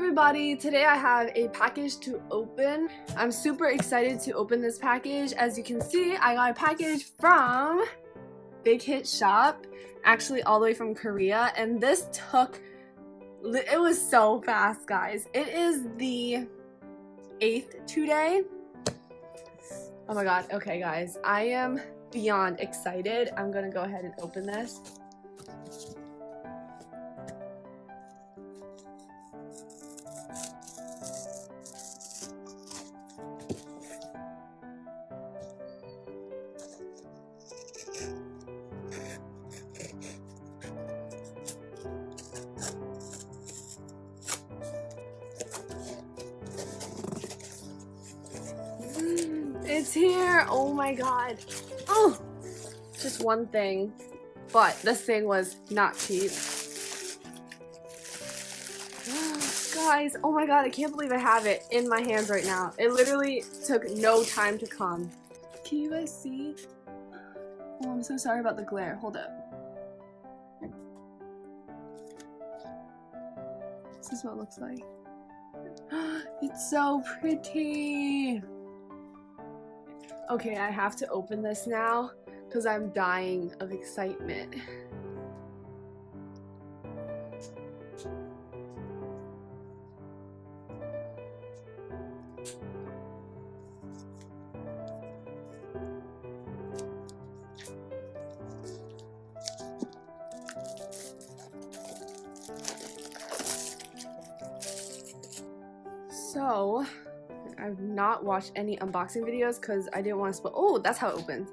everybody, today I have a package to open. I'm super excited to open this package. As you can see, I got a package from Big Hit Shop, actually all the way from Korea, and this it was so fast, guys. It is the 8th today. Oh my god, okay guys, I am beyond excited. I'm gonna go ahead and open this. It's here! Oh my god. Oh! Just one thing. But this thing was not cheap. Guys, oh my god, I can't believe I have it in my hands right now. It literally took no time to come. Can you guys see? Oh, I'm so sorry about the glare. Hold up. This is what it looks like. It's so pretty! Okay, I have to open this now because I'm dying of excitement. So, I've not watched any unboxing videos because I didn't want to spoil. Oh, that's how it opens.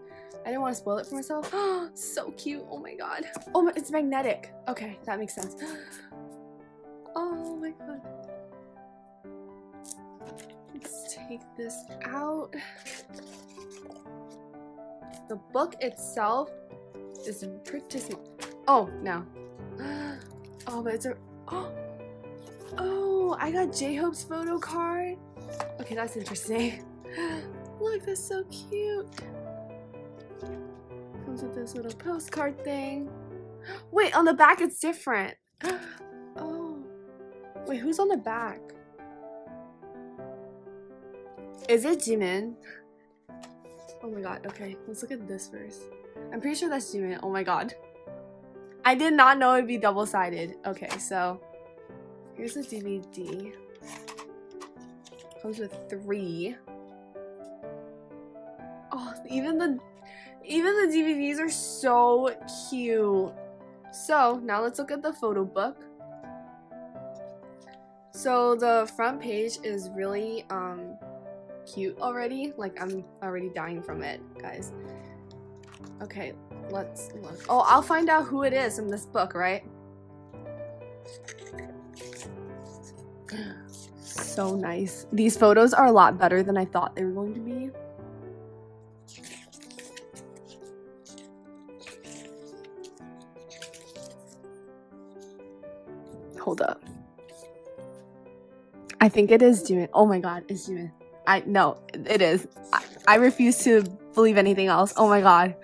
I didn't want to spoil it for myself. Oh, so cute. Oh my god. Oh, it's magnetic. Okay, that makes sense. Oh my god. Let's take this out. The book itself is pretty small. Oh, no. Oh, but it's a... Oh, I got J-Hope's photo card. Okay, that's interesting. Look, that's so cute. Comes with this little postcard thing. Wait, on the back it's different. Oh. Wait, who's on the back? Is it Jimin? Oh my god, okay. Let's look at this first. I'm pretty sure that's Jimin. Oh my god. I did not know it'd be double-sided. Okay, so here's the DVD. Comes with 3. Oh, even the DVDs are so cute. So now let's look at the photo book. So the front page is really cute already. Like, I'm already dying from it, guys. Okay, let's look. Oh, I'll find out who it is from this book, right? So nice. These photos are a lot better than I thought they were going to be. Hold up. I think it is Jimin. Oh my god, it's Jimin. No, it is. I refuse to believe anything else. Oh my god.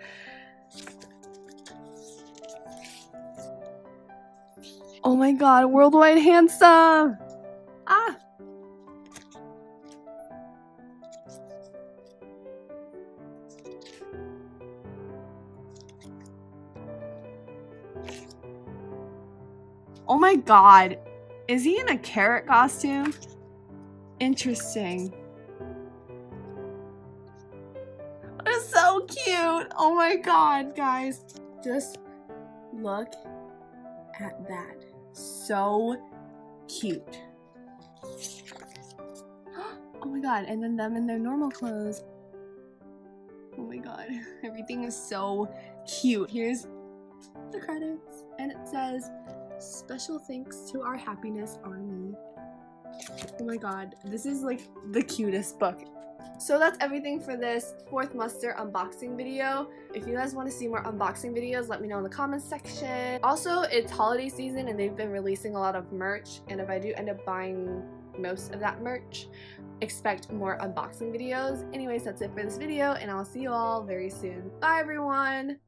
Oh my god, worldwide handsome. Ah. Oh my god. Is he in a carrot costume? Interesting. It's so cute. Oh my god, guys. Just look at that. So cute. Oh my god, and then them in their normal clothes. Oh my god, everything is so cute. Here's the credits, and it says, "Special thanks to our happiness army." Oh my god, this is like the cutest book. So that's everything for this 4th Muster unboxing video. If you guys want to see more unboxing videos, let me know in the comments section. Also, it's holiday season and they've been releasing a lot of merch, and if I do end up buying most of that merch, expect more unboxing videos. Anyways, that's it for this video, and I'll see you all very soon. Bye everyone!